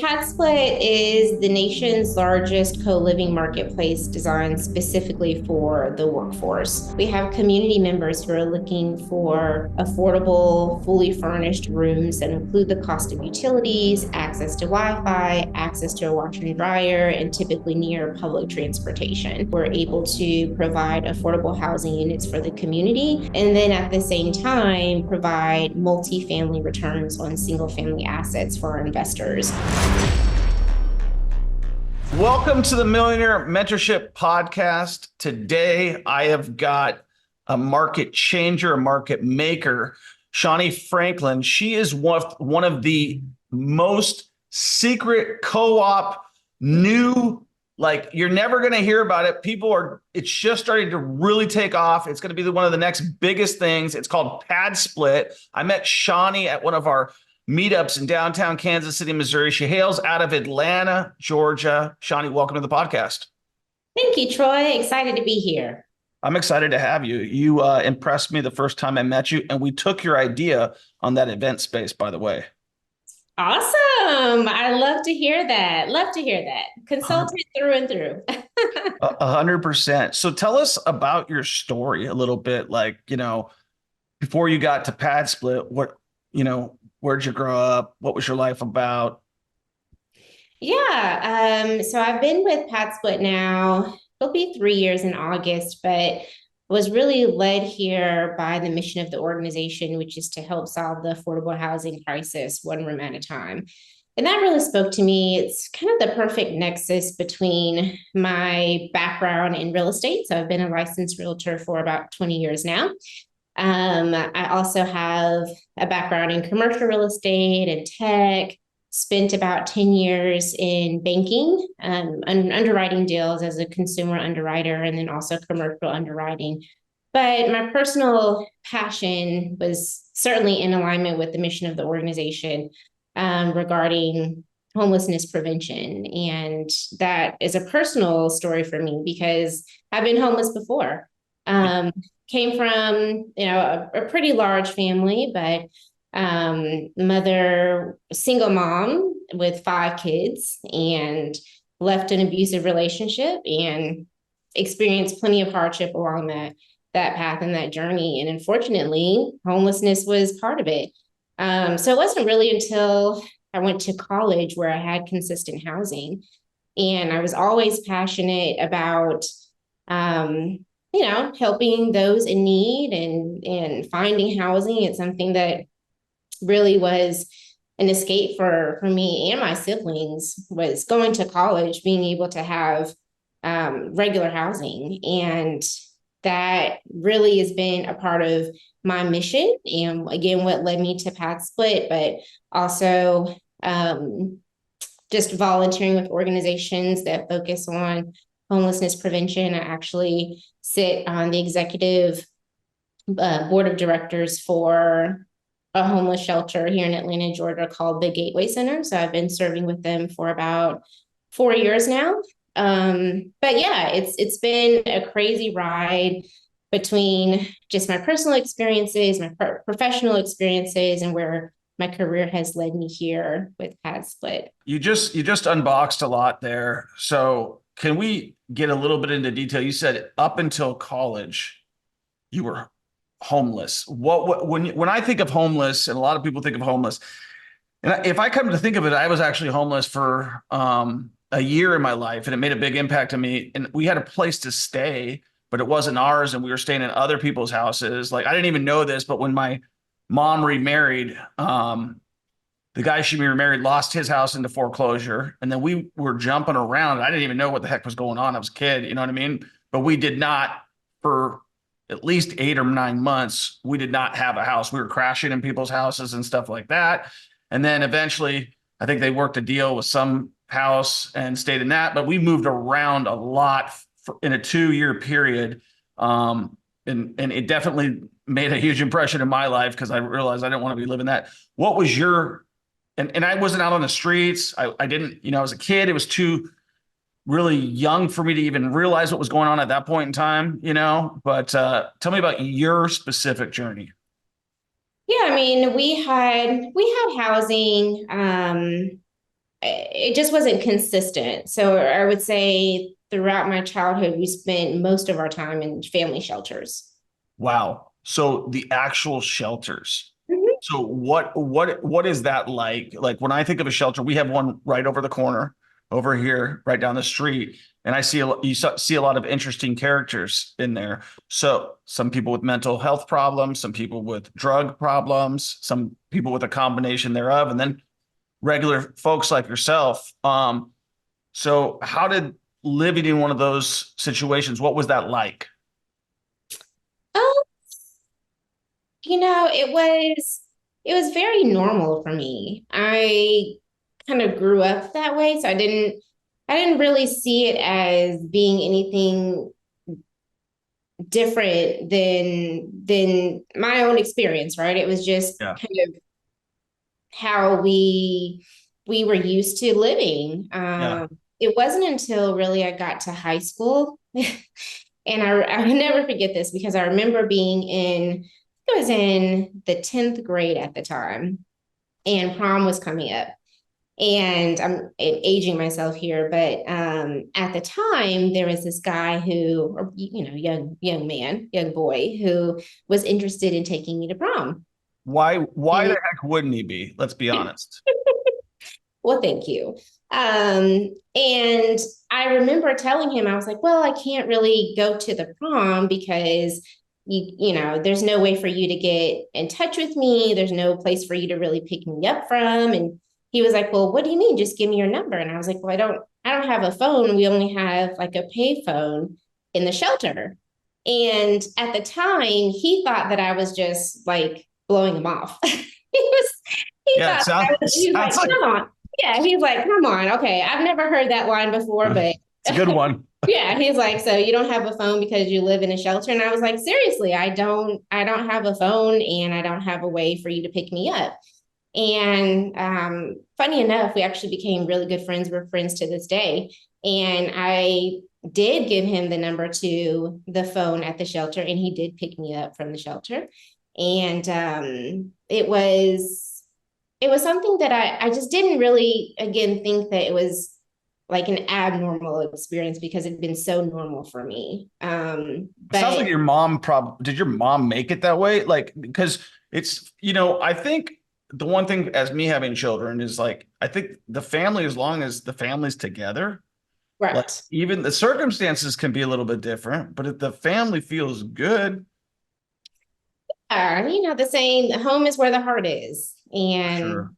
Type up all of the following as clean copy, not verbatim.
PadSplit is the nation's largest co-living marketplace designed specifically for the workforce. We have community members who are looking for affordable, fully furnished rooms that include the cost of utilities, access to Wi-Fi, access to a washer and dryer, and typically near public transportation. We're able to provide affordable housing units for the community, and then at the same time, provide multi-family returns on single-family assets for our investors. Welcome to the Millionaire Mentorship Podcast. Today, I have got a market changer, a market maker, Shani Franklin. She is one of the most secret co-op new, like you're never going to hear about it. It's just starting to really take off. It's going to be one of the next biggest things. It's called PadSplit. I met Shani at one of our meetups in downtown Kansas City, Missouri. She hails out of Atlanta, Georgia. Shani, welcome to the podcast. Thank you, Troy. Excited to be here. I'm excited to have you. You impressed me the first time I met you, and we took your idea on that event space, by the way. Awesome. I love to hear that. Love to hear that. Consultant through and through. 100%. So tell us about your story a little bit. Like, before you got to PadSplit, where'd you grow up? What was your life about? Yeah. So I've been with PadSplit now. It'll be 3 years in August, but was really led here by the mission of the organization, which is to help solve the affordable housing crisis one room at a time. And that really spoke to me. It's kind of the perfect nexus between my background in real estate. So I've been a licensed realtor for about 20 years now. I also have a background in commercial real estate and tech, spent about 10 years in banking, underwriting deals as a consumer underwriter, and then also commercial underwriting. But my personal passion was certainly in alignment with the mission of the organization regarding homelessness prevention. And that is a personal story for me because I've been homeless before. Came from, a pretty large family, but mother, single mom with 5 kids, and left an abusive relationship and experienced plenty of hardship along that path and that journey. And unfortunately, homelessness was part of it. So it wasn't really until I went to college where I had consistent housing. And I was always passionate about helping those in need and finding housing. It's something that really was an escape for me and my siblings, was going to college, being able to have regular housing. And that really has been a part of my mission. And again, what led me to PadSplit, but also just volunteering with organizations that focus on homelessness prevention. I actually sit on the executive board of directors for a homeless shelter here in Atlanta, Georgia called the Gateway Center. So I've been serving with them for about 4 years now. But yeah, it's been a crazy ride between just my personal experiences, my professional experiences, and where my career has led me here with PadSplit. You just unboxed a lot there. So can we get a little bit into detail? You said up until college, you were homeless. When I think of homeless, and a lot of people think of homeless, and if I come to think of it, I was actually homeless for a year in my life, and it made a big impact on me. And we had a place to stay, but it wasn't ours, and we were staying in other people's houses. Like, I didn't even know this, but when my mom remarried, the guy she remarried lost his house into foreclosure, and then we were jumping around. I didn't even know what the heck was going on. I was a kid, you know what I mean? But we did not, for at least 8 or 9 months, we did not have a house. We were crashing in people's houses and stuff like that. And then eventually, I think they worked a deal with some house and stayed in that. But we moved around a lot in a 2-year period. And it definitely made a huge impression in my life because I realized I didn't want to be living that. What was your, and I wasn't out on the streets. I didn't, I was a kid. It was too really young for me to even realize what was going on at that point in time, but tell me about your specific journey. Yeah, I mean, we had housing it just wasn't consistent. So I would say throughout my childhood, we spent most of our time in family shelters. Wow. So the actual shelters. Mhm. So what is that like? Like when I think of a shelter, we have one right over the corner, over here, right down the street, and I see see a lot of interesting characters in there. So some people with mental health problems, some people with drug problems, some people with a combination thereof, and then regular folks like yourself. So how did living in one of those situations, what was that like? Oh, it was very normal for me. I kind of grew up that way, so I didn't really see it as being anything different than my own experience, right? It was just Yeah. kind of how we were used to living. Yeah. It wasn't until really I got to high school, and I will never forget this because I remember being in, I was in the 10th grade at the time, and prom was coming up. And I'm aging myself here, but at the time there was this guy who, or young man, young boy who was interested in taking me to prom. Why the And heck wouldn't he be? Let's be honest. well, thank you. And I remember telling him, I was like, well, I can't really go to the prom because there's no way for you to get in touch with me. There's no place for you to really pick me up from. And he was like, well, what do you mean? Just give me your number. And I was like, well, I don't have a phone. We only have like a pay phone in the shelter. And at the time, he thought that I was just like blowing him off. He Yeah, it thought sounds he was like, sounds like come on. Yeah, he's like, come on. Okay. I've never heard that line before, but it's a good one. yeah, he's like, so you don't have a phone because you live in a shelter? And I was like, seriously, I don't have a phone and I don't have a way for you to pick me up. And funny enough, we actually became really good friends. We're friends to this day. And I did give him the number to the phone at the shelter, and he did pick me up from the shelter. And it was something that I just didn't really, again, think that it was like an abnormal experience because it'd been so normal for me. It sounds But like your mom did your mom make it that way? Like, because it's, I think the one thing as me having children is like, I think the family, as long as the family's together, like right. even the circumstances can be a little bit different, but if the family feels good, The saying, home is where the heart is. for And sure.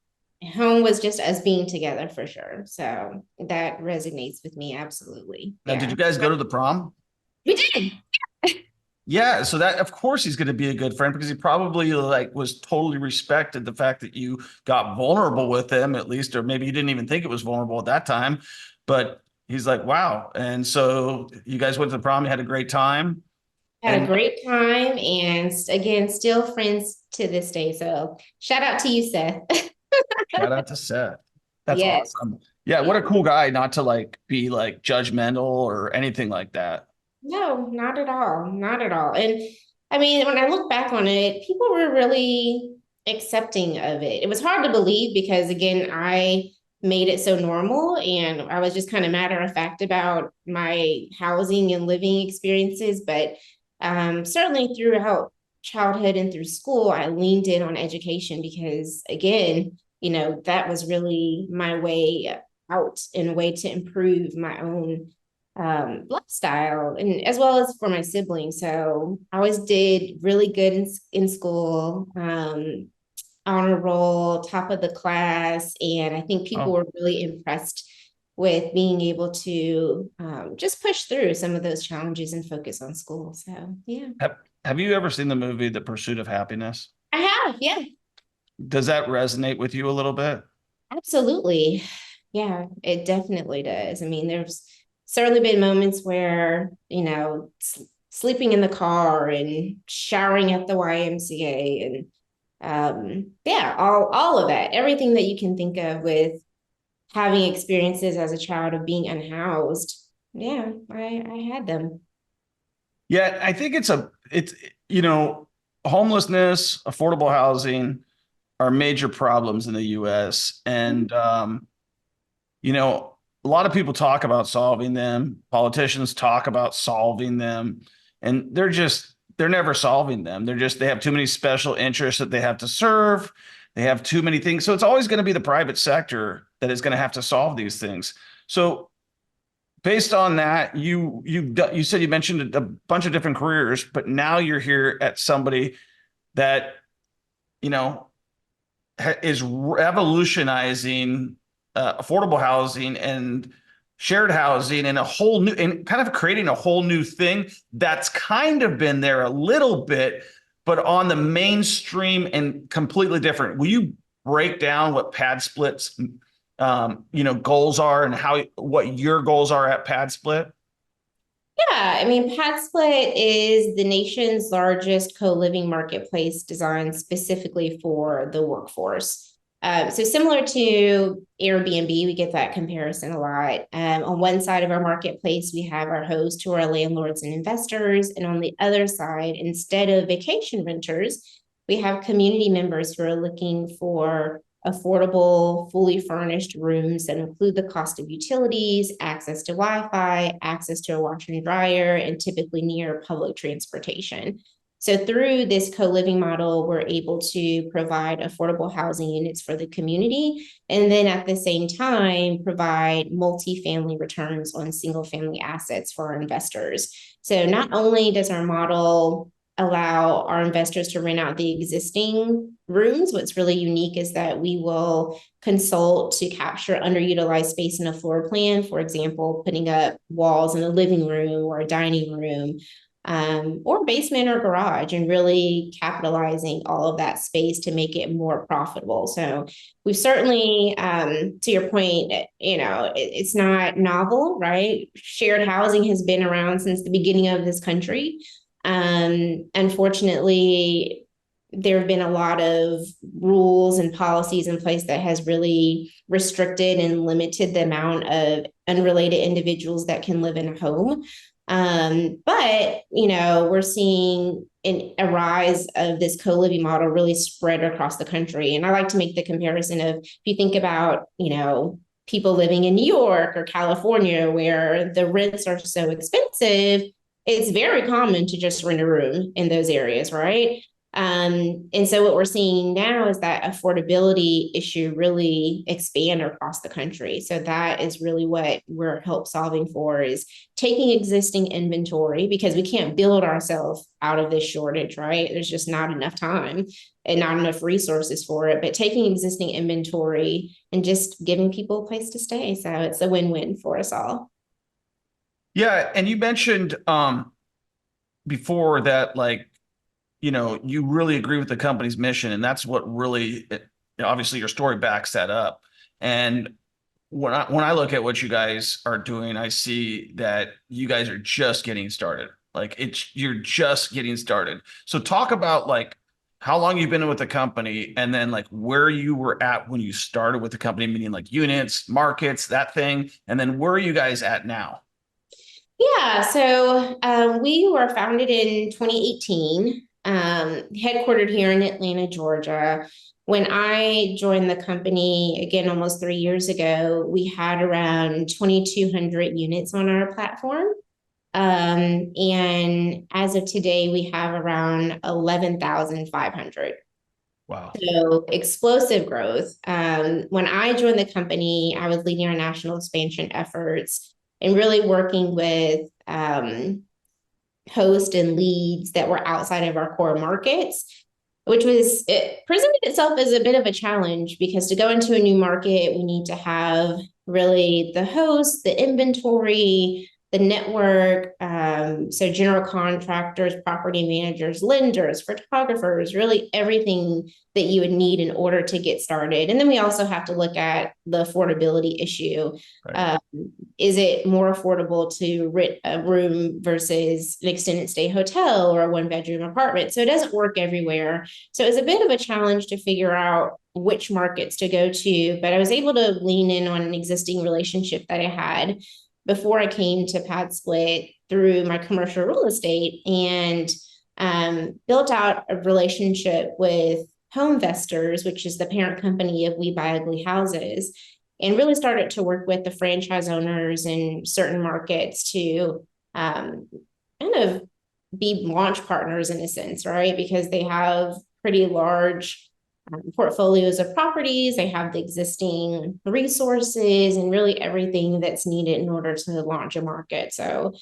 home was just us being together for sure. So that resonates with me absolutely. Now, did Yeah. you guys go to the prom? We did. Yeah, so that of course he's going to be a good friend because he probably like was totally respected the fact that you got vulnerable with him at least, or maybe you didn't even think it was vulnerable at that time, but he's like, wow. And so you guys went to the prom, you had a great time, Had a and great time and again, still friends to this day. So shout out to you, Seth. shout out to Seth. That's Yes. awesome. Yeah, what a cool guy, not to like be like judgmental or anything like that. No, not at all. Not at all. And I mean, when I look back on it, people were really accepting of it. It was hard to believe because, again, I made it so normal and I was just kind of matter of fact about my housing and living experiences. But certainly throughout childhood and through school, I leaned in on education because, again, that was really my way out and a way to improve my own lifestyle and as well as for my siblings. So I always did really good in school, honor roll, top of the class. And I think people Oh, were really impressed with being able to just push through some of those challenges and focus on school. So yeah, have you ever seen the movie The Pursuit of Happiness? I have. Yeah, Does that resonate with you a little bit? absolutely. Yeah, it definitely does. I mean, there's certainly been moments where, sleeping in the car and showering at the YMCA and yeah, all of that, everything that you can think of with having experiences as a child of being unhoused. Yeah, I had them. Yeah, I think it's homelessness, affordable housing are major problems in the US. And you know, a lot of people talk about solving them. Politicians talk about solving them, and they're never solving them. They have too many special interests that they have to serve. They have too many things. So it's always going to be the private sector that is going to have to solve these things. So based on that, you said you mentioned a bunch of different careers, but now you're here at somebody that, you know, is revolutionizing affordable housing and shared housing and a whole new and kind of creating a whole new thing that's kind of been there a little bit, but on the mainstream and completely different. Will you break down what PadSplit's goals are and what your goals are at PadSplit? Yeah, I mean, PadSplit is the nation's largest co-living marketplace designed specifically for the workforce. So similar to Airbnb, we get that comparison a lot. On one side of our marketplace, we have our hosts who are landlords and investors. And on the other side, instead of vacation renters, we have community members who are looking for affordable, fully furnished rooms that include the cost of utilities, access to Wi-Fi, access to a washer and dryer, and typically near public transportation. So through this co-living model, we're able to provide affordable housing units for the community, and then at the same time, provide multifamily returns on single family assets for our investors. So not only does our model allow our investors to rent out the existing rooms. What's really unique is that we will consult to capture underutilized space in a floor plan. For example, putting up walls in a living room or a dining room, or basement or garage, and really capitalizing all of that space to make it more profitable. So we've certainly, to your point, it's not novel, right? Shared housing has been around since the beginning of this country. Unfortunately, there have been a lot of rules and policies in place that has really restricted and limited the amount of unrelated individuals that can live in a home. But we're seeing a rise of this co-living model really spread across the country. And I like to make the comparison of, if you think about, people living in New York or California, where the rents are so expensive, it's very common to just rent a room in those areas, right? And so what we're seeing now is that affordability issue really expand across the country. So that is really what we're help solving for, is taking existing inventory, because we can't build ourselves out of this shortage, right? There's just not enough time and not enough resources for it, but taking existing inventory and just giving people a place to stay. So it's a win-win for us all. Yeah, and you mentioned before that, like, you really agree with the company's mission, and that's what really, obviously your story backs that up. And when I look at what you guys are doing, I see that you guys are just getting started. Like, you're just getting started. So talk about like how long you've been with the company, and then like where you were at when you started with the company, meaning like units, markets, that thing, and then where are you guys at now? Yeah, so we were founded in 2018, headquartered here in Atlanta, Georgia. When I joined the company, again, almost 3 years ago, we had around 2,200 units on our platform. And as of today, we have around 11,500. Wow. So explosive growth. When I joined the company, I was leading our national expansion efforts and really working with hosts and leads that were outside of our core markets, which it presented itself as a bit of a challenge, because to go into a new market, we need to have really the host, the inventory, the network, so general contractors, property managers, lenders, photographers, really everything that you would need in order to get started. And then we also have to look at the affordability issue. Right. Is it more affordable to rent a room versus an extended stay hotel or a one-bedroom apartment? So it doesn't work everywhere. So it's a bit of a challenge to figure out which markets to go to, but I was able to lean in on an existing relationship that I had before I came to PadSplit through my commercial real estate, and built out a relationship with Home Investors, which is the parent company of We Buy Ugly Houses. and really started to work with the franchise owners in certain markets to kind of be launch partners in a sense, right? Because they have pretty large portfolios of properties, they have the existing resources and really everything that's needed in order to launch a market. So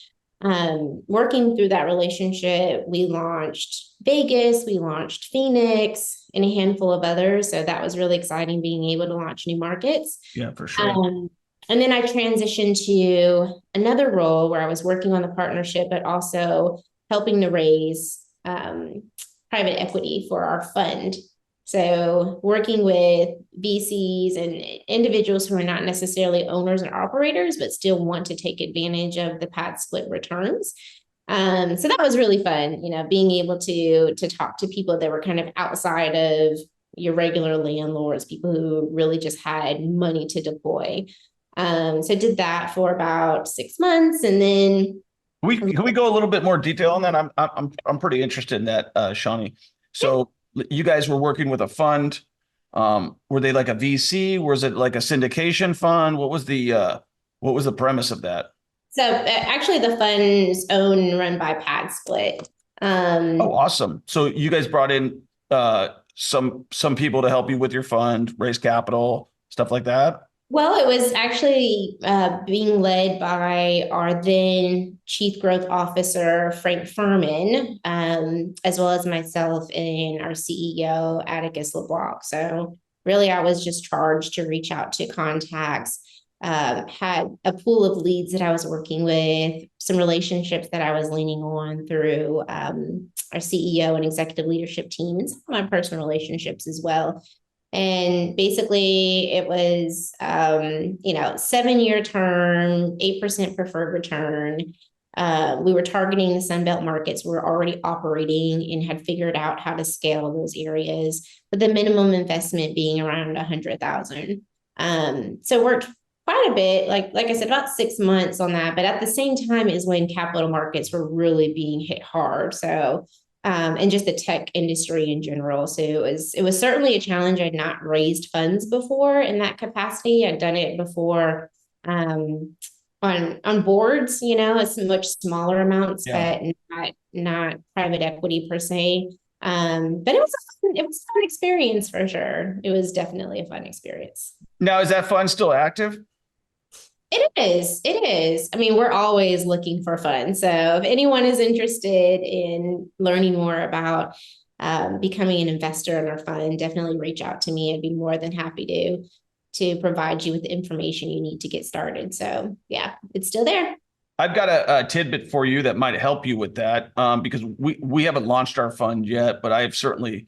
working through that relationship, we launched Vegas, we launched Phoenix, and a handful of others. So that was really exciting being able to launch new markets. Yeah, for sure. And then I transitioned to another role where I was working on the partnership, but also helping to raise private equity for our fund. So working with VCs and individuals who are not necessarily owners and operators, but still want to take advantage of the PadSplit returns. So that was really fun, being able to talk to people that were kind of outside of your regular landlords, people who really just had money to deploy. So I did that for about 6 months, and then Can we go a little bit more detail on that? I'm pretty interested in that, Shani. So you guys were working with a fund. Were they like a VC? Was it like a syndication fund? What was the premise of that? So actually the fund is owned and run by PadSplit. Oh, awesome. So you guys brought in some people to help you with your fund, raise capital, stuff like that? Well, it was actually being led by our then Chief Growth Officer, Frank Furman, as well as myself and our CEO, Atticus LeBlanc. So really, I was just charged to reach out to contacts, had a pool of leads that I was working with, some relationships that I was leaning on through our CEO and executive leadership team, and some of my personal relationships as well. And basically it was, 7-year term, 8% preferred return. We were targeting the Sunbelt markets. We were already operating and had figured out how to scale those areas, but the minimum investment being around 100,000. So worked quite a bit, like I said, about 6 months on that. But at the same time is when capital markets were really being hit hard. So and just the tech industry in general. So it was certainly a challenge. I'd not raised funds before in that capacity. I'd done it before on boards, it's much smaller amounts, but not private equity per se. But it was a fun experience for sure. It was definitely a fun experience. Now, is that fund still active? It is. It is. I mean, we're always looking for fun. So if anyone is interested in learning more about becoming an investor in our fund, definitely reach out to me. I'd be more than happy to provide you with the information you need to get started. So yeah, it's still there. I've got a tidbit for you that might help you with that, because we haven't launched our fund yet, but I've certainly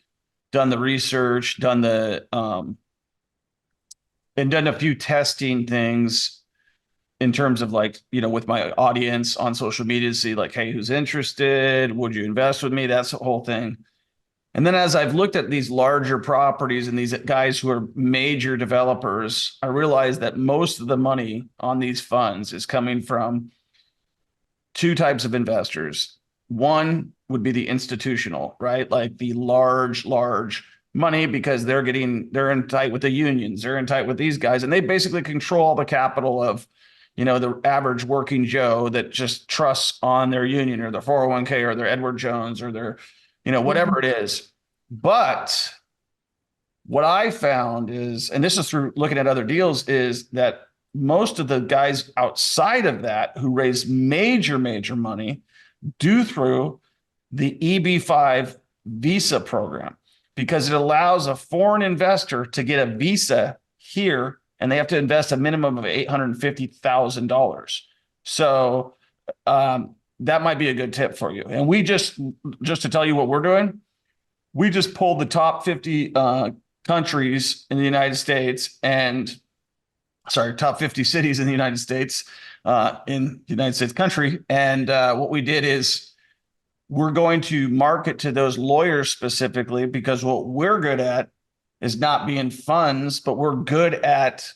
done the research, done and done a few testing things in terms of with my audience on social media to see hey, who's interested? Would you invest with me? That's the whole thing. And then as I've looked at these larger properties and these guys who are major developers, I realized that most of the money on these funds is coming from two types of investors. One would be the institutional, right? Like the large money, because they're in tight with the unions, they're in tight with these guys, and they basically control the capital of the average working Joe that just trusts on their union or their 401k or their Edward Jones or their, whatever it is. But what I found is, and this is through looking at other deals, is that most of the guys outside of that who raise major money do through the EB-5 visa program, because it allows a foreign investor to get a visa here, and they have to invest a minimum of $850,000. So that might be a good tip for you. And we just to tell you what we're doing, we just pulled the top 50 countries in the United States top 50 cities in the United States, in the United States country. And what we did is we're going to market to those lawyers specifically, because what we're good at is not being funds, but we're good at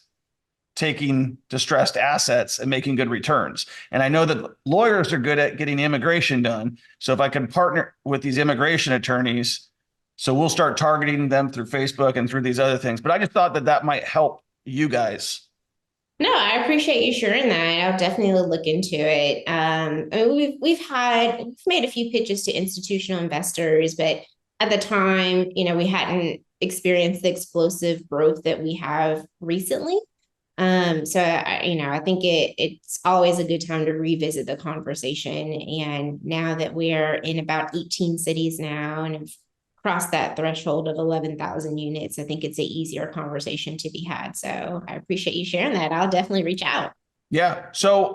taking distressed assets and making good returns. And I know that lawyers are good at getting immigration done. So if I can partner with these immigration attorneys, so we'll start targeting them through Facebook and through these other things. But I just thought that might help you guys No, I appreciate you sharing that. I'll definitely look into it. I mean, we've made a few pitches to institutional investors, but at the time, we hadn't experienced the explosive growth that we have recently. I think it's always a good time to revisit the conversation. And now that we're in about 18 cities now and have crossed that threshold of 11,000 units, I think it's an easier conversation to be had. So I appreciate you sharing that. I'll definitely reach out. Yeah. So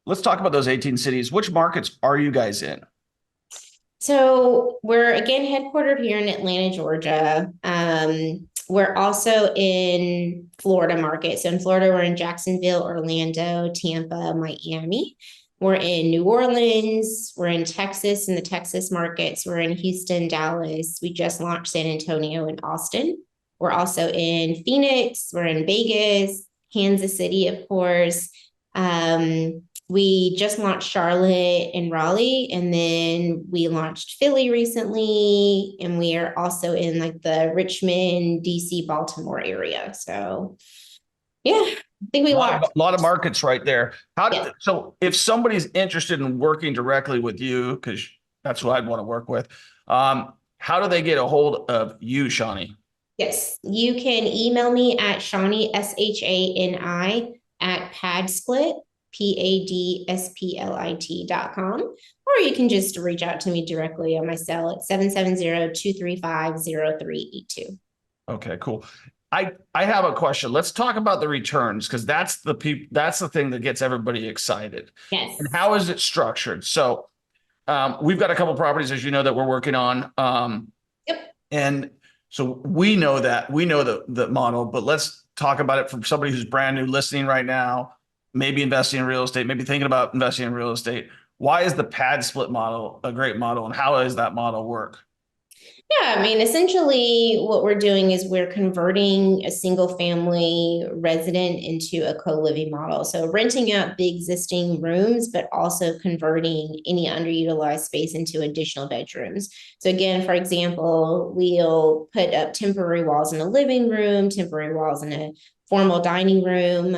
let's talk about those 18 cities. Which markets are you guys in? So we're again headquartered here in Atlanta, Georgia. We're also in Florida market. So in Florida, we're in Jacksonville, Orlando, Tampa, Miami. We're in New Orleans. We're in Texas in the Texas markets. We're in Houston, Dallas. We just launched San Antonio and Austin. We're also in Phoenix. We're in Vegas, Kansas City, of course. We just launched Charlotte and Raleigh, and then we launched Philly recently, and we are also in like the Richmond, DC, Baltimore area. So yeah, I think we launched. A lot of markets right there. Yeah. So if somebody's interested in working directly with you, because that's who I'd want to work with, how do they get a hold of you, Shani? Yes, you can email me at Shani, SHANI, at PadSplit, PADSPLIT.com, or you can just reach out to me directly on my cell at 770-235-0382. Okay, cool. I have a question. Let's talk about the returns because that's the thing that gets everybody excited. Yes. And how is it structured? So we've got a couple properties, as you know, that we're working on. Yep. And so we know the model, but let's talk about it from somebody who's brand new listening right now, maybe investing in real estate, maybe thinking about investing in real estate. Why is the pad split model a great model, and how does that model work? Yeah, I mean, essentially, what we're doing is we're converting a single family resident into a co living model. So, renting out the existing rooms, but also converting any underutilized space into additional bedrooms. So, again, for example, we'll put up temporary walls in a living room, temporary walls in a formal dining room.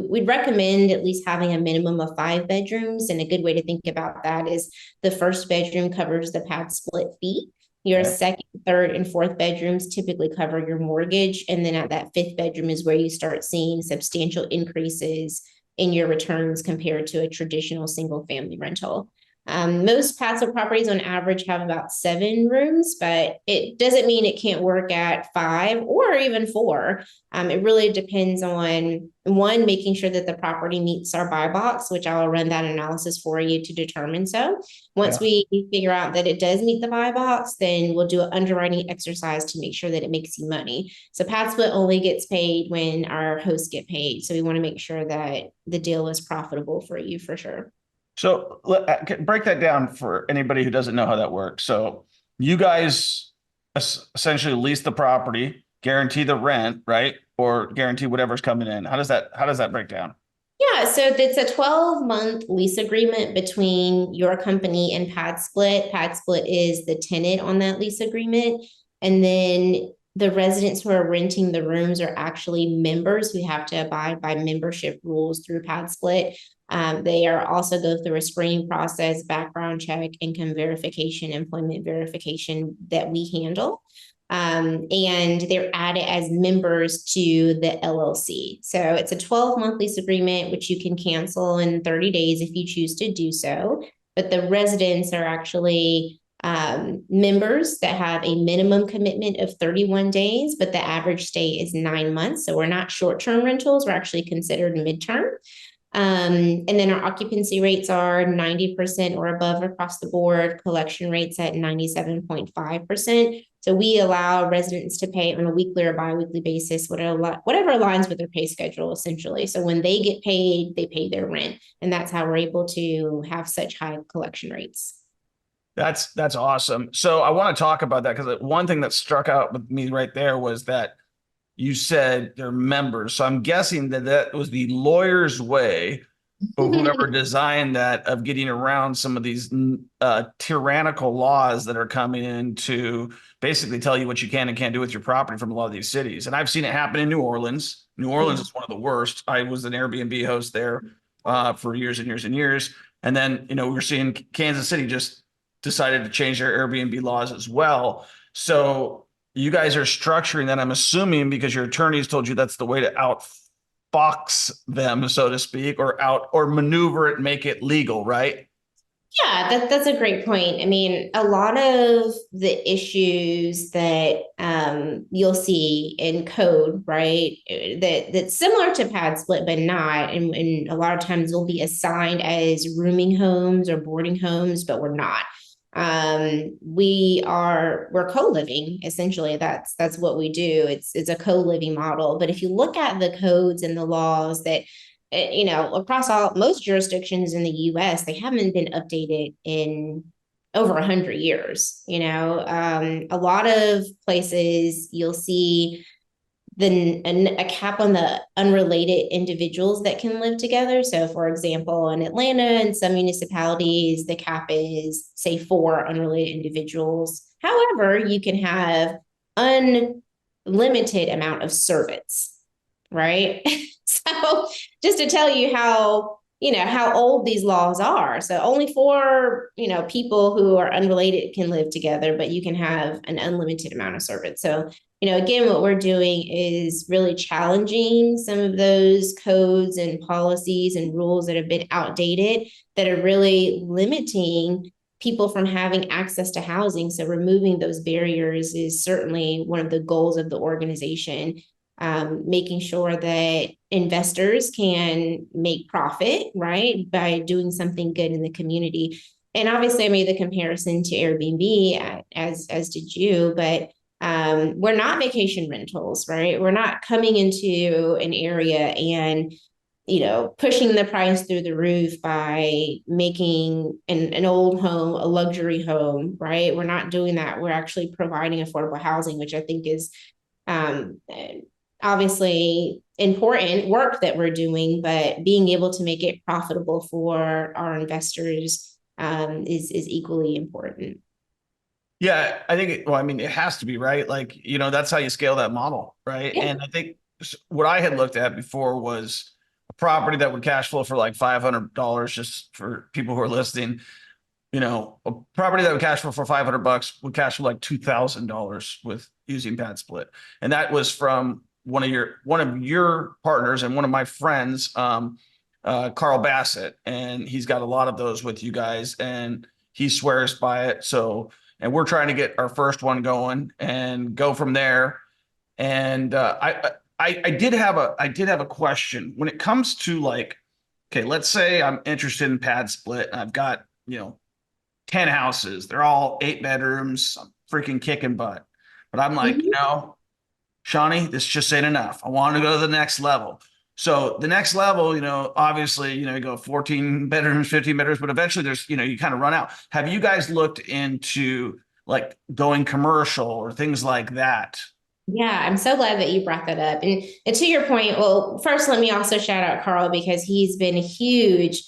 We'd recommend at least having a minimum of 5 bedrooms. And a good way to think about that is the first bedroom covers the pad split fee. Your Okay. second, third, and fourth bedrooms typically cover your mortgage. And then at that fifth bedroom is where you start seeing substantial increases in your returns compared to a traditional single family rental. Most passive properties on average have about 7 rooms, but it doesn't mean it can't work at 5 or even 4. It really depends on one, making sure that the property meets our buy box, which I will run that analysis for you to determine. So once we figure out that it does meet the buy box, then we'll do an underwriting exercise to make sure that it makes you money. So PadSplit only gets paid when our hosts get paid. So we want to make sure that the deal is profitable for you for sure. So break that down for anybody who doesn't know how that works. So you guys essentially lease the property, guarantee the rent, right? Or guarantee whatever's coming in. How does that break down? Yeah, so it's a 12-month lease agreement between your company and PadSplit. PadSplit is the tenant on that lease agreement. And then the residents who are renting the rooms are actually members who have to abide by membership rules through PadSplit. They are also go through a screening process, background check, income verification, employment verification that we handle. And they're added as members to the LLC. So it's a 12-month lease agreement, which you can cancel in 30 days if you choose to do so. But the residents are actually members that have a minimum commitment of 31 days, but the average stay is 9 months. So we're not short-term rentals, we're actually considered midterm. And then our occupancy rates are 90% or above across the board, collection rates at 97.5%. So we allow residents to pay on a weekly or biweekly basis, whatever aligns with their pay schedule, essentially. So when they get paid, they pay their rent. And that's how we're able to have such high collection rates. That's awesome. So I want to talk about that because one thing that struck out with me right there was that you said they're members. So I'm guessing that was the lawyer's way, or whoever designed that, of getting around some of these tyrannical laws that are coming in to basically tell you what you can and can't do with your property from a lot of these cities. And I've seen it happen in New Orleans. New Orleans is one of the worst. I was an Airbnb host there for years and years and years. And then, we're seeing Kansas City just decided to change their Airbnb laws as well. So you guys are structuring that, I'm assuming, because your attorneys told you that's the way to outfox them, so to speak, or maneuver it, make it legal, right? Yeah, that's a great point. I mean, a lot of the issues that you'll see in code, right, that's similar to PadSplit, but not, and a lot of times will be assigned as rooming homes or boarding homes, but we're not. We're co-living essentially. That's what we do. It's a co-living model. But if you look at the codes and the laws that across most jurisdictions in the US, they haven't been updated in over 100 years. A lot of places you'll see a cap on the unrelated individuals that can live together. So, for example, in Atlanta and some municipalities, the cap is, say, 4 unrelated individuals. However, you can have unlimited amount of servants, right? So just to tell you how old these laws are. So only 4, people who are unrelated can live together, but you can have an unlimited amount of servants. So, again, what we're doing is really challenging some of those codes and policies and rules that have been outdated, that are really limiting people from having access to housing. So removing those barriers is certainly one of the goals of the organization. Making sure that investors can make profit, right, by doing something good in the community. And obviously, I made the comparison to Airbnb, as did you, but we're not vacation rentals, right? We're not coming into an area and pushing the price through the roof by making an old home a luxury home, right? We're not doing that. We're actually providing affordable housing, which I think is obviously important work that we're doing, but being able to make it profitable for our investors is equally important. Yeah, I think it has to be, right? Like, that's how you scale that model, right? Yeah. And I think what I had looked at before was a property that would cash flow for like $500, just for people who are listening. A property that would cash flow for $500 would cash flow like $2,000 with using PadSplit. And that was from one of your partners and one of my friends, Carl Bassett, and he's got a lot of those with you guys, and he swears by it. So, and we're trying to get our first one going and go from there. And I did have a question when it comes to, like, okay, let's say I'm interested in PadSplit. I've got 10 houses. They're all 8 bedrooms. I'm freaking kicking butt. But I'm like, Mhm. Shani, this just ain't enough. I want to go to the next level. So the next level, obviously, you go 14 bedrooms, 15 bedrooms, but eventually there's, you kind of run out. Have you guys looked into like going commercial or things like that? Yeah, I'm so glad that you brought that up. And to your point, well, first, let me also shout out Carl, because he's been a huge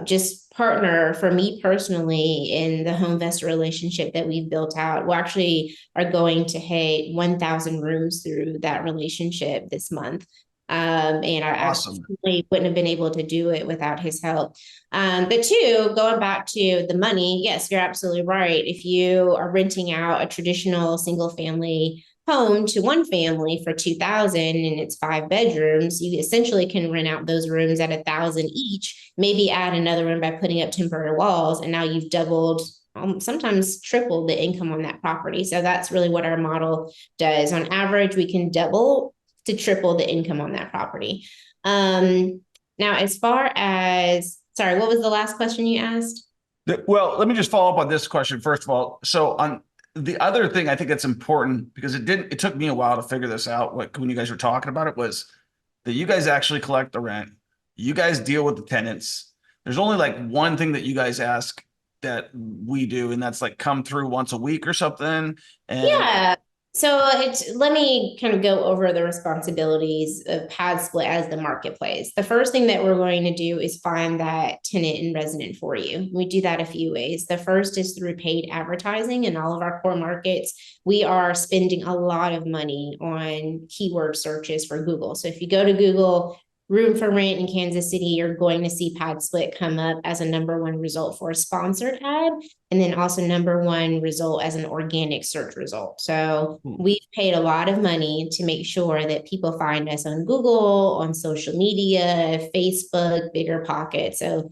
just partner for me personally in the home investor relationship that we've built out. We actually are going to hit 1,000 rooms through that relationship this month. And I Awesome. certainly wouldn't have been able to do it without his help. But two, going back to the money, yes, you're absolutely right. If you are renting out a traditional single family home to one family for 2,000 and it's 5 bedrooms, you essentially can rent out those rooms at 1,000 each, maybe add another room by putting up temporary walls, and now you've doubled, sometimes tripled the income on that property. So that's really what our model does. On average, we can double to triple the income on that property. Now, as far as, sorry, what was the last question you asked? Well, let me just follow up on this question first of all. So on the other thing, I think that's important, because it took me a while to figure this out. When you guys were talking about it, was that you guys actually collect the rent. You guys deal with the tenants. There's only like one thing that you guys ask that we do, and that's like come through once a week or something. And Yeah. Let me kind of go over the responsibilities of PadSplit as the marketplace. The first thing that we're going to do is find that tenant and resident for you. We do that a few ways. The first is through paid advertising in all of our core markets. We are spending a lot of money on keyword searches for Google. So if you go to Google, room for rent in Kansas City, you're going to see PadSplit come up as a #1 result for a sponsored ad, and then also #1 result as an organic search result. So we've paid a lot of money to make sure that people find us on Google, on social media, Facebook, bigger pockets. So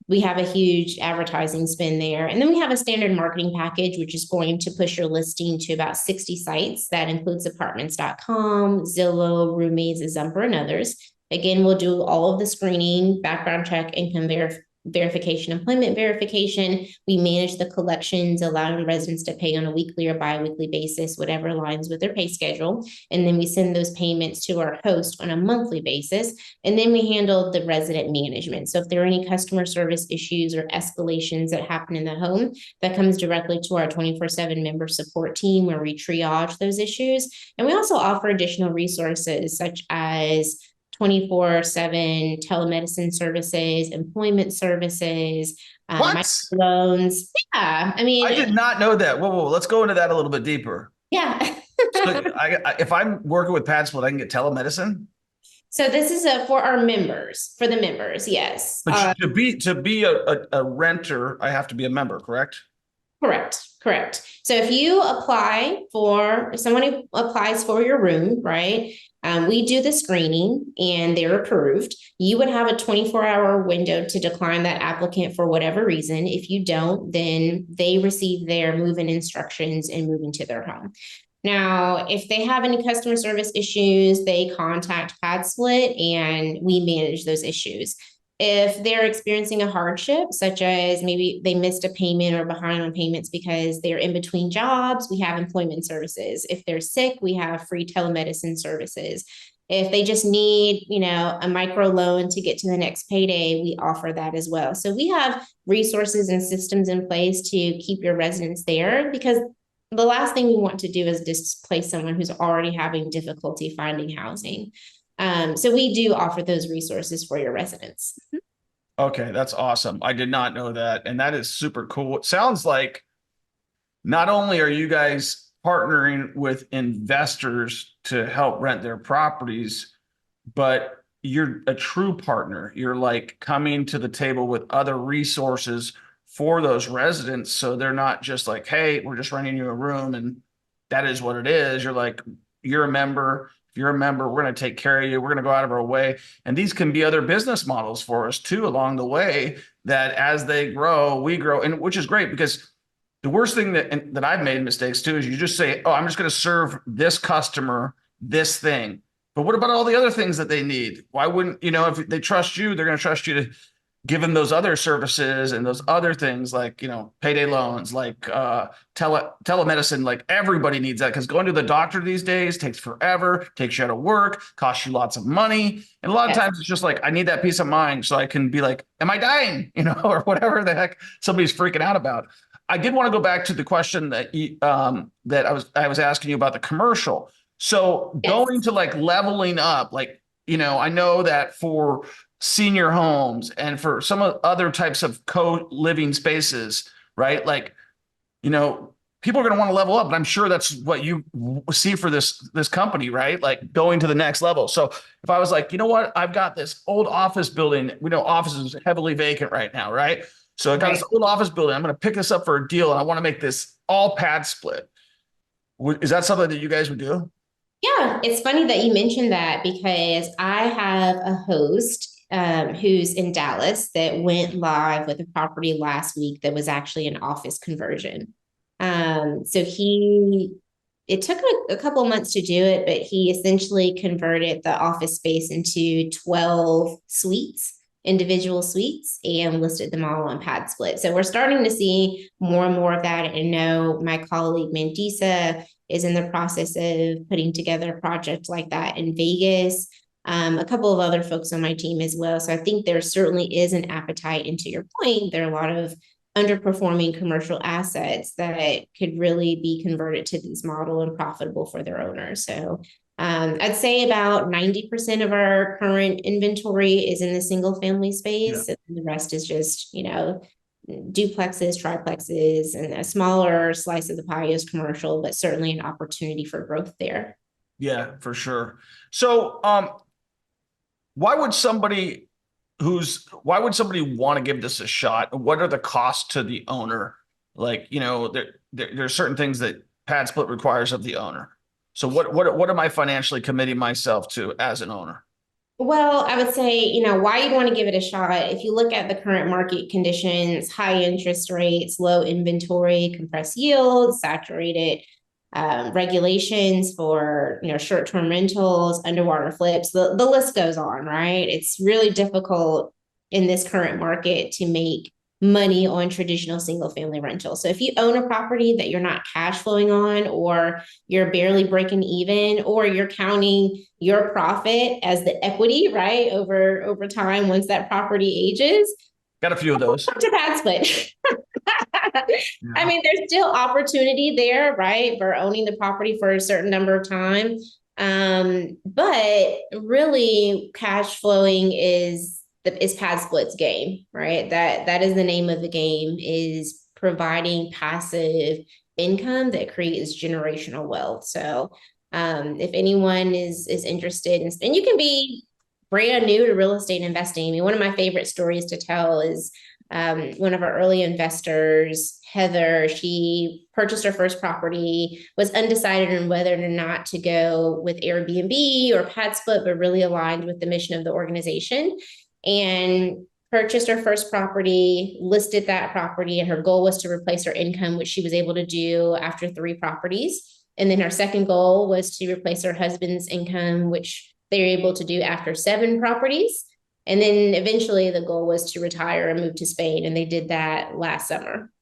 we have a huge advertising spend there. And then we have a standard marketing package, which is going to push your listing to about 60 sites. That includes apartments.com, Zillow, Roommates, Zumper, and others. Again, we'll do all of the screening, background check, income verification, employment verification. We manage the collections, allowing residents to pay on a weekly or bi-weekly basis, whatever aligns with their pay schedule. And then we send those payments to our host on a monthly basis. And then we handle the resident management. So if there are any customer service issues or escalations that happen in the home, that comes directly to our 24/7 member support team where we triage those issues. And we also offer additional resources such as 24/7 telemedicine services, employment services, What? microloans. Yeah, I mean, I did not know that. Whoa, let's go into that a little bit deeper. yeah. So if I'm working with PadSplit, I can get telemedicine. So this is for our members, for the members, yes. But to be a renter, I have to be a member, correct? Correct. So if someone applies for your room, right? We do the screening and they're approved. You would have a 24-hour window to decline that applicant for whatever reason. If you don't, then they receive their move-in instructions and move into their home. Now, if they have any customer service issues, they contact PadSplit and we manage those issues. If they're experiencing a hardship, such as maybe they missed a payment or behind on payments because they're in between jobs, we have employment services. If they're sick, we have free telemedicine services. If they just need, a micro loan to get to the next payday, we offer that as well. So we have resources and systems in place to keep your residents there, because the last thing we want to do is displace someone who's already having difficulty finding housing. So we do offer those resources for your residents. Okay, that's awesome. I did not know that. And that is super cool. It sounds like not only are you guys partnering with investors to help rent their properties, but you're a true partner. You're like coming to the table with other resources for those residents. So they're not just like, hey, we're just renting you a room and that is what it is. You're like, you're a member. If you're a member, we're going to take care of you. We're going to go out of our way. And these can be other business models for us too along the way, that as they grow, we grow, and which is great, because the worst thing that I've made mistakes too is you just say, oh, I'm just going to serve this customer this thing. But what about all the other things that they need? Why wouldn't, if they trust you, they're going to trust you to give them those other services and those other things like, payday loans, like telemedicine. Like everybody needs that, because going to the doctor these days takes forever, takes you out of work, costs you lots of money. And a lot of times it's just like, I need that peace of mind so I can be like, am I dying? Or whatever the heck somebody's freaking out about. I did want to go back to the question that that I was asking you about the commercial. So going to like leveling up, like, I know that for senior homes and for some other types of co-living spaces, right? Like, people are going to want to level up, and I'm sure that's what you see for this company, right? Like going to the next level. So if I was like, you know what, I've got this old office building, we know office is heavily vacant right now, right? So I got this old office building, I'm going to pick this up for a deal and I want to make this all PadSplit. Is that something that you guys would do? Yeah, it's funny that you mentioned that, because I have a host who's in Dallas that went live with a property last week that was actually an office conversion. It took a couple of months to do it, but he essentially converted the office space into 12 suites, individual suites, and listed them all on PadSplit. So we're starting to see more and more of that. And know my colleague Mandisa is in the process of putting together a project like that in Vegas. A couple of other folks on my team as well. So I think there certainly is an appetite. And to your point, there are a lot of underperforming commercial assets that could really be converted to this model and profitable for their owners. So I'd say about 90% of our current inventory is in the single family space. Yeah. And the rest is just, duplexes, triplexes, and a smaller slice of the pie is commercial, but certainly an opportunity for growth there. Yeah, for sure. So, why would somebody want to give this a shot? What are the costs to the owner? Like, there's certain things that PadSplit requires of the owner. So what am I financially committing myself to as an owner? Well, I would say, why you'd want to give it a shot. If you look at the current market conditions, high interest rates, low inventory, compressed yields, saturated regulations for, short-term rentals, underwater flips, the list goes on, right? It's really difficult in this current market to make money on traditional single family rental. So if you own a property that you're not cash flowing on, or you're barely breaking even, or you're counting your profit as the equity, right, over time once that property ages, Got a few of those. to PadSplit. Yeah. I mean, there's still opportunity there, right, for owning the property for a certain number of time. But really cash flowing is PadSplit's game, right? That is the name of the game, is providing passive income that creates generational wealth. So if anyone is interested in, and you can be brand new to real estate investing. I mean, one of my favorite stories to tell is one of our early investors, Heather. She purchased her first property, was undecided on whether or not to go with Airbnb or PadSplit, but really aligned with the mission of the organization, and purchased her first property, listed that property, and her goal was to replace her income, which she was able to do after 3 properties. And then her second goal was to replace her husband's income, which they were able to do after 7 properties. And then eventually the goal was to retire and move to Spain. And they did that last summer.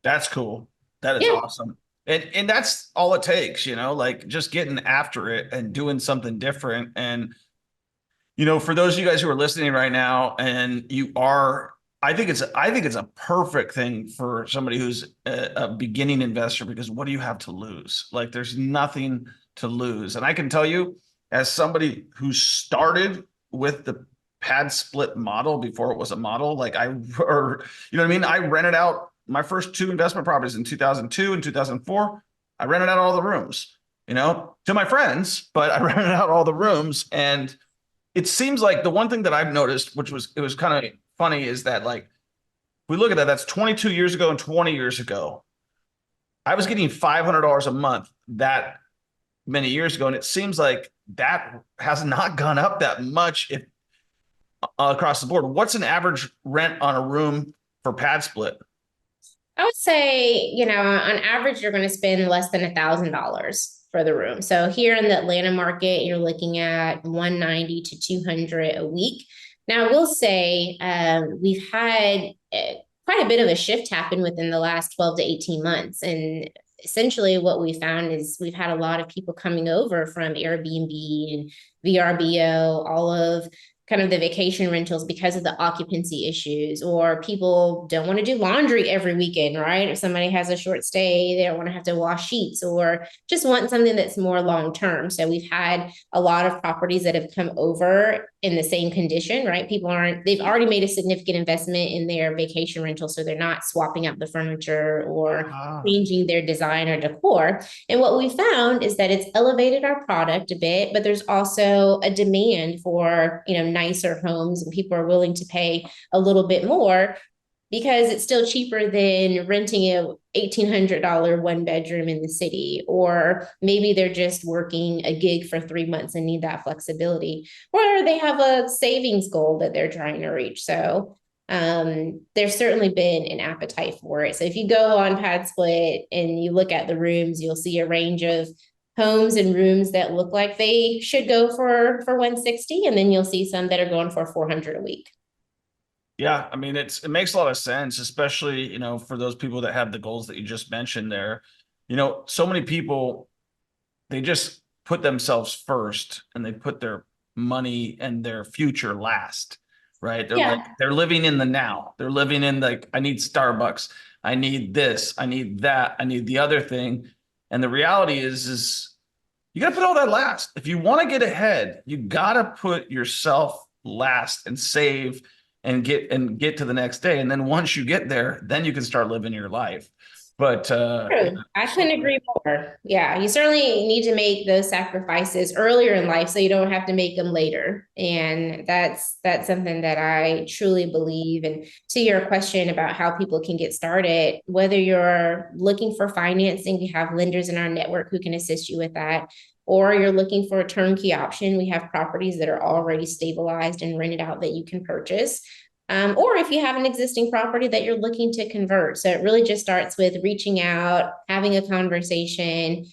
That's cool. That is Yeah. awesome. And that's all it takes, like just getting after it and doing something different. And, for those of you guys who are listening right now, and I think it's a perfect thing for somebody who's a beginning investor, because what do you have to lose? Like, there's nothing to lose. And I can tell you, as somebody who started with the PadSplit model before it was a model, like you know what I mean? I rented out my first 2 investment properties in 2002 and 2004. I rented out all the rooms, to my friends, but I rented out all the rooms. And it seems like the one thing that I've noticed, it was kind of funny, is that, like, we look at that, that's 22 years ago and 20 years ago. I was getting $500 a month that many years ago. And it seems like that has not gone up that much if across the board. What's an average rent on a room for PadSplit? I would say, on average, you're going to spend less than $1,000 for the room. So here in the Atlanta market, you're looking at 190 to 200 a week. Now, I will say we've had quite a bit of a shift happen within the last 12 to 18 months. And essentially what we found is we've had a lot of people coming over from Airbnb and VRBO, all of kind of the vacation rentals, because of the occupancy issues, or people don't want to do laundry every weekend, right? If somebody has a short stay, they don't want to have to wash sheets, or just want something that's more long-term. So we've had a lot of properties that have come over in the same condition, right? They've already made a significant investment in their vacation rental, so they're not swapping out the furniture or changing their design or decor. And what we found is that it's elevated our product a bit, but there's also a demand for, nicer homes, and people are willing to pay a little bit more because it's still cheaper than renting a $1,800 one bedroom in the city, or maybe they're just working a gig for 3 months and need that flexibility, or they have a savings goal that they're trying to reach. So there's certainly been an appetite for it. So if you go on PadSplit and you look at the rooms, you'll see a range of homes and rooms that look like they should go for 160, and then you'll see some that are going for 400 a week. Yeah, I mean, it makes a lot of sense, especially, for those people that have the goals that you just mentioned there. So many people, they just put themselves first, and they put their money and their future last. right? They're like, Yeah. they're living in the now. They're living in like, I need Starbucks. I need this. I need that. I need the other thing. And the reality is you got to put all that last. If you want to get ahead, you got to put yourself last and save and get to the next day. And then once you get there, then you can start living your life. But True. I couldn't agree more. Yeah, you certainly need to make those sacrifices earlier in life so you don't have to make them later. And that's something that I truly believe. And to your question about how people can get started, whether you're looking for financing, we have lenders in our network who can assist you with that. Or you're looking for a turnkey option, we have properties that are already stabilized and rented out that you can purchase. Or if you have an existing property that you're looking to convert. So it really just starts with reaching out, having a conversation,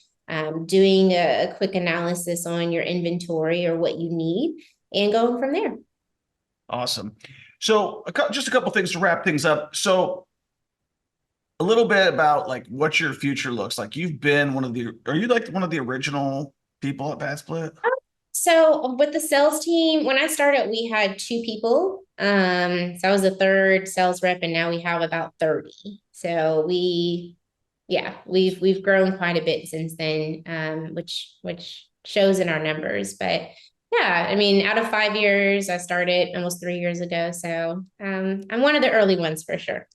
doing a quick analysis on your inventory or what you need, and going from there. awesome. So just a couple things to wrap things up. So a little bit about like what your future looks like. You've been are you like one of the original people at PadSplit? So with the sales team, when I started, we had two people. So I was the third sales rep, and now we have about 30. So we've grown quite a bit since then, which shows in our numbers. But yeah, I mean, out of 5 years, I started almost 3 years ago. So I'm one of the early ones for sure.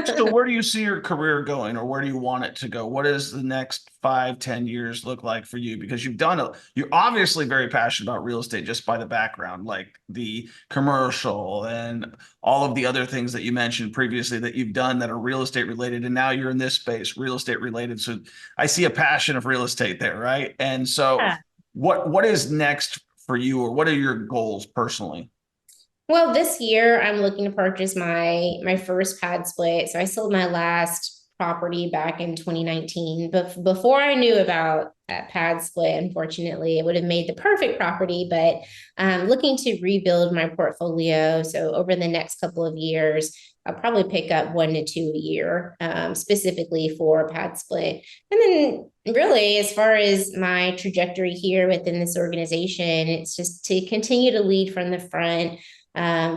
So where do you see your career going, or where do you want it to go? What does the next 5, 10 years look like for you? Because you're obviously very passionate about real estate just by the background, like the commercial and all of the other things that you mentioned previously that you've done that are real estate related. And now you're in this space, real estate related. So I see a passion of real estate there, right? And so Yeah. what is next for you, or what are your goals personally? Well, this year I'm looking to purchase my first pad split. So I sold my last property back in 2019. But before I knew about that pad split, unfortunately, it would have made the perfect property. But I'm looking to rebuild my portfolio. So over the next couple of years, I'll probably pick up 1 to 2 a year, specifically for pad split. And then really, as far as my trajectory here within this organization, it's just to continue to lead from the front,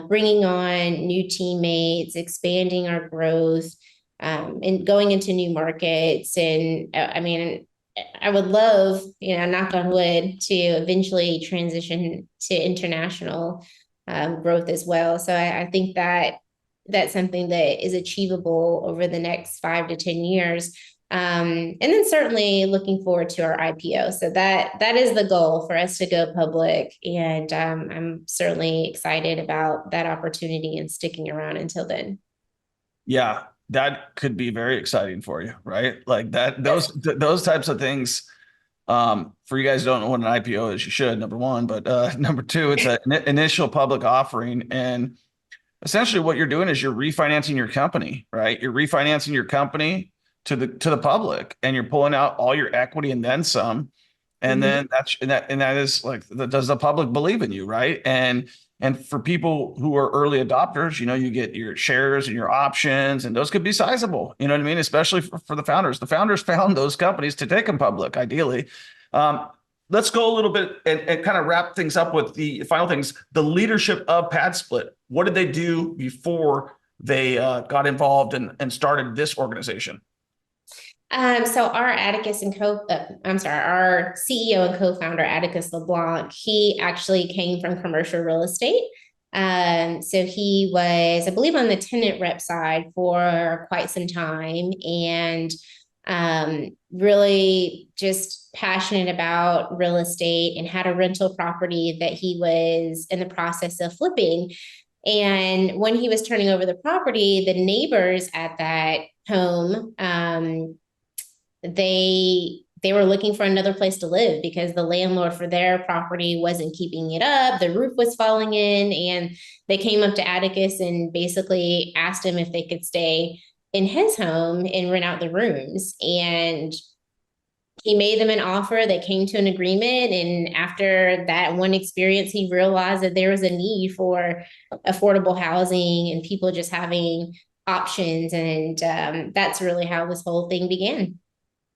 bringing on new teammates, expanding our growth, and going into new markets. And I mean, I would love, knock on wood, to eventually transition to international growth as well. So I think that that's something that is achievable over the next 5 to 10 years. And then certainly looking forward to our IPO. So that is the goal for us to go public. And I'm certainly excited about that opportunity and sticking around until then. Yeah, that could be very exciting for you, right? Like that, those types of things. For you guys who don't know what an IPO is, you should, number one, but number two, it's an initial public offering. And essentially what you're doing is you're refinancing your company, right? You're refinancing your company to the public, and you're pulling out all your equity and then some. And Mhm. then that is like, does the public believe in you, right? And for people who are early adopters, you get your shares and your options, and those could be sizable. You know what I mean? Especially for the founders. The founders found those companies to take them public, ideally. Um, let's go a little bit and kind of wrap things up with the final things. The leadership of PadSplit. What did they do before they got involved and started this organization? So our our CEO and co-founder, Atticus LeBlanc, he actually came from commercial real estate. So he was, I believe, on the tenant rep side for quite some time, and really just passionate about real estate, and had a rental property that he was in the process of flipping. And when he was turning over the property, the neighbors at that home, they were looking for another place to live because the landlord for their property wasn't keeping it up. The roof was falling in, and they came up to Atticus and basically asked him if they could stay in his home and rent out the rooms. And he made them an offer. They came to an agreement. And after that one experience, he realized that there was a need for affordable housing and people just having options. And that's really how this whole thing began.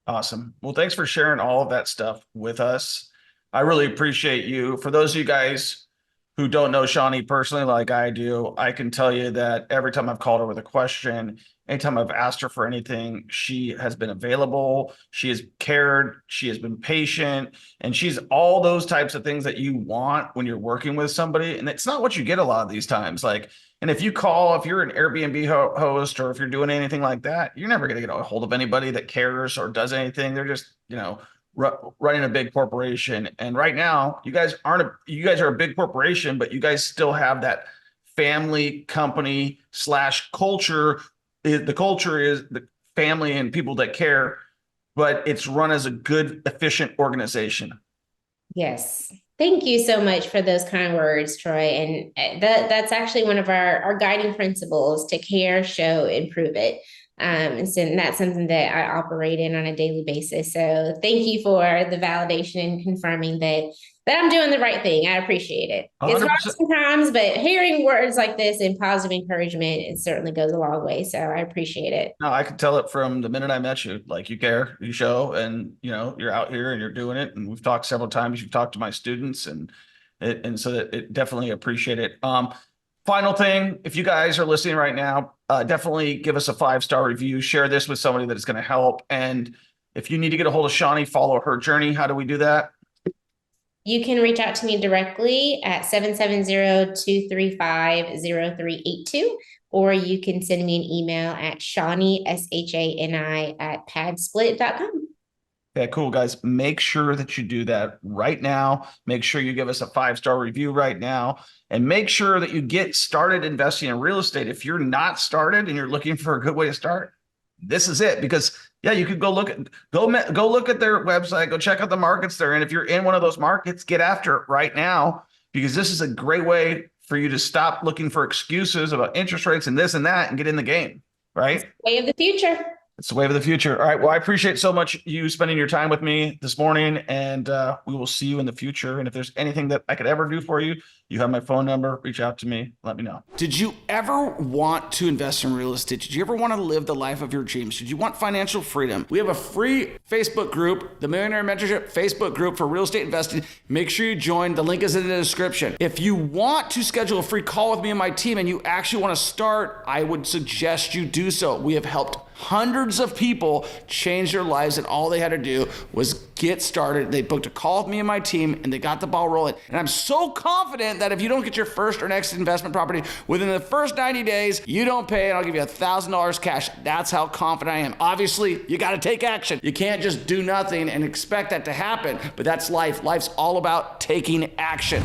Awesome. Well, thanks for sharing all of that stuff with us. I really appreciate you. For those of you guys who don't know Shani personally like I do, I can tell you that every time I've called her with a question, anytime I've asked her for anything, she has been available, she has cared, she has been patient, and she's all those types of things that you want when you're working with somebody. And it's not what you get a lot of these times. Like, and if you're an Airbnb host, or if you're doing anything like that, you're never going to get a hold of anybody that cares or does anything. They're just, running a big corporation. And right now, you guys are a big corporation, but you guys still have that family company / culture. The culture is the family and people that care, but it's run as a good, efficient organization. Yes. Thank you so much for those kind words, Troy. And that's actually one of our guiding principles: to care, show, and prove it. And that's something that I operate in on a daily basis. So thank you for the validation and confirming that I'm doing the right thing. I appreciate it. 100%. It's hard sometimes, but hearing words like this and positive encouragement, it certainly goes a long way. So I appreciate it. No, I could tell it from the minute I met you. Like, you care, you show, and you're out here and you're doing it. And we've talked several times. You've talked to my students, and so that it definitely appreciate it. Final thing, if you guys are listening right now, definitely give us a 5-star review. Share this with somebody that is going to help. And if you need to get a hold of Shani, follow her journey. How do we do that? You can reach out to me directly at 770-235-0382, or you can send me an email at Shani, SHANI, @PadSplit.com. Okay, cool, guys. Make sure that you do that right now. Make sure you give us a 5-star review right now, and make sure that you get started investing in real estate. If you're not started and you're looking for a good way to start, this is it. Because you could go look at their website, go check out the markets they're in. If you're in one of those markets, get after it right now, because this is a great way for you to stop looking for excuses about interest rates and this and that and get in the game, right? It's the way of the future. It's the way of the future. All right. Well, I appreciate so much you spending your time with me this morning, and we will see you in the future. And if there's anything that I could ever do for you, you have my phone number. Reach out to me. Let me know. Did you ever want to invest in real estate? Did you ever want to live the life of your dreams? Did you want financial freedom? We have a free Facebook group, the Millionaire Mentorship Facebook group for real estate investing. Make sure you join. The link is in the description. If you want to schedule a free call with me and my team, and you actually want to start, I would suggest you do so. We have helped hundreds of people change their lives, and all they had to do was get started. They booked a call with me and my team, and they got the ball rolling. And I'm so confident that if you don't get your first or next investment property within the first 90 days, you don't pay, and I'll give you $1,000 cash. That's how confident I am. Obviously, you got to take action. You can't just do nothing and expect that to happen, but that's life. Life's all about taking action.